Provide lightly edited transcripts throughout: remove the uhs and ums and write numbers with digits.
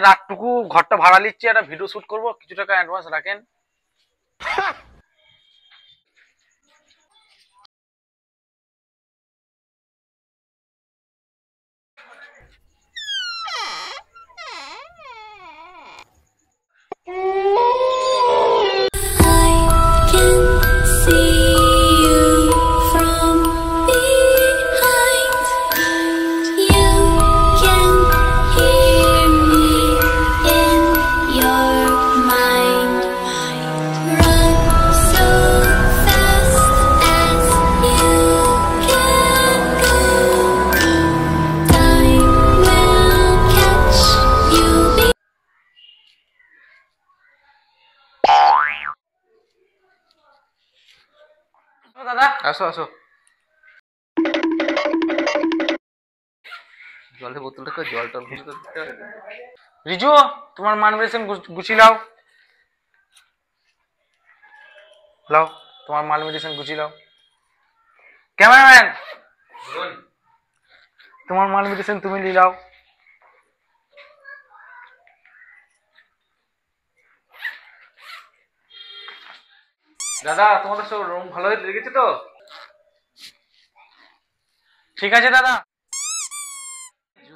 রাতটুকু ঘরটা ভাড়া নিচ্ছি, একটা ভিডিও শুট করবো, কিছু টাকা অ্যাডভান্স রাখেন। দাদা আসো আসো, জলের বোতলটা জল টল রিজু, তোমার মান মেডিসিন গুছিয়ে লাও, লাও তোমার মাল মেডিসিন গুছিয়ে লাও। ক্যামেরাম্যান, তোমার মাল মেডিসিন তুমি নিয়ে লাও। দাদা তোমাদের সব রুম ভালো হয়ে লেগেছে তো? ঠিক আছে দাদা,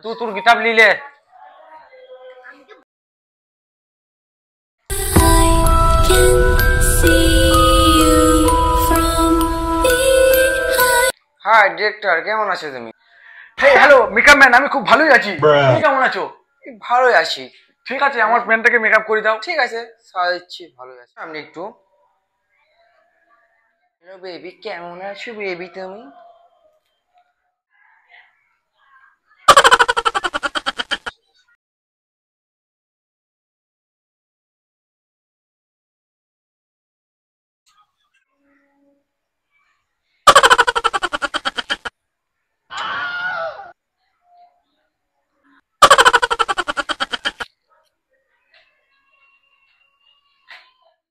তুই তোর কিতাব নিলে। হাই ডিরেক্টর, কেমন আছো তুমি? হ্যালো মেকআপ ম্যান, আমি খুব ভালোই আছি, তুমি কেমন আছো? ভালোই আছি। ঠিক আছে, আমার প্যানটাকে মেকআপ করে দাও। ঠিক আছে, সাজাচ্ছি, ভালোই আছি। আপনি একটু। হ্যালো বেবি, কেমন আছো বেবি তুমি?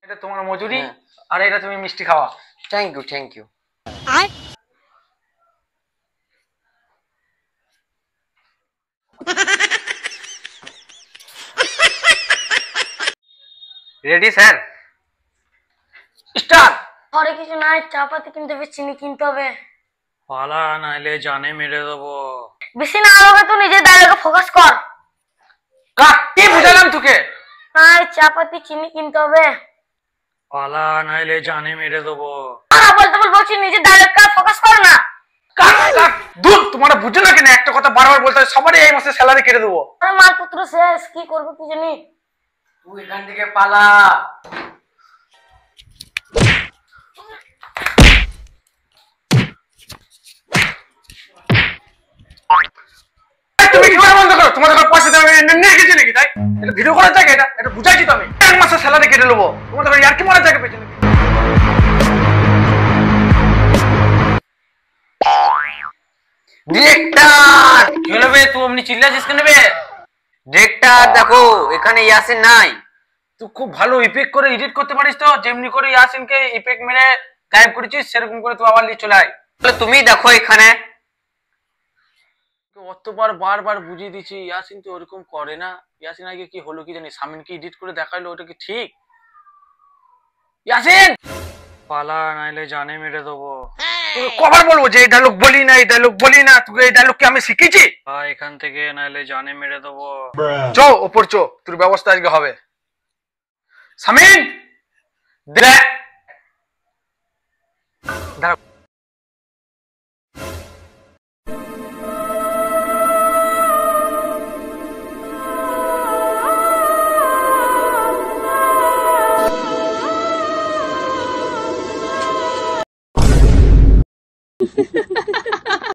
এটা তোমার মজুরি, আর এটা তুমি মিষ্টি খাওয়া। Thank you thank you. Ready sir, start. ঘরে কিছু নাই, চা পাতি কিনতে হবে, চিনি কিনতে হবে। পালা নাইলে জানে মেরে দেবো। বেশি না হবে তো নিজের ডায়লগে ফোকাস কর। কি বুঝালাম তোকে? নাই, চা পাতি চিনি কিনতে হবে। পালা নাইলে জানে মেরে দেবো। বলতে বলছি, নিজের ডায়লগটা ফোকাস কর না। দূর, তোমরা বুঝো না কেন? একটা কথা বারবার বলতে হয়, সবারই এই মাসে স্যালারি কেটে দেবো। আরে মাল পুত্র শেষ, কি করবো কি জানি। তুই এখান থেকে পালা। তুমি কি করে বন্ধ করো? তোমাদের পয়সা দেবে নিয়ে গেছি নাকি? তাই এটা ভিডিও করার জায়গা, এটা বুঝাইছি তো আমি। এক মাসে স্যালারি কেটে নেবো, তোমাদের আর কি মারার জায়গা পেয়েছি নাকি? ডিরেক্টর কি হলো বে, তুই অমনি চিল্লাছিস কেন বে? ডিরেক্টর দেখো, এখানে ইয়াসিন নাই। তুই খুব ভালো ইফেক্ট করে এডিট করতে পারিস তো, যেমনি করে ইয়াসিনকে ইফেক্ট মেরে গায়েব করেছিস, সেরকম করে তুই আবার নিয়ে চলে আয়। তুমি দেখো এখানে। অতবার বারবার বুঝিয়ে দিচ্ছি, ইয়াসিন তো ওরকম করে না। ইয়াসিন আগে কি হলো কি জানি, সামিনকে এডিট করে দেখাইলো, ওটা কি ঠিক? ইয়াসিন পালা নাইলে জানে মেরে দেবো। তোকে কবার বলবো যে এই ডায়লগ বলি না, এই ডায়লগ বলি না? তোকে এই ডায়লগ কি আমি শিখেছি? এখান থেকে নাইলে জানে মেরে দেবো। চো ওপর চো, তোর ব্যবস্থা আজকে হবে। সামিন দেখ, দাঁড়া।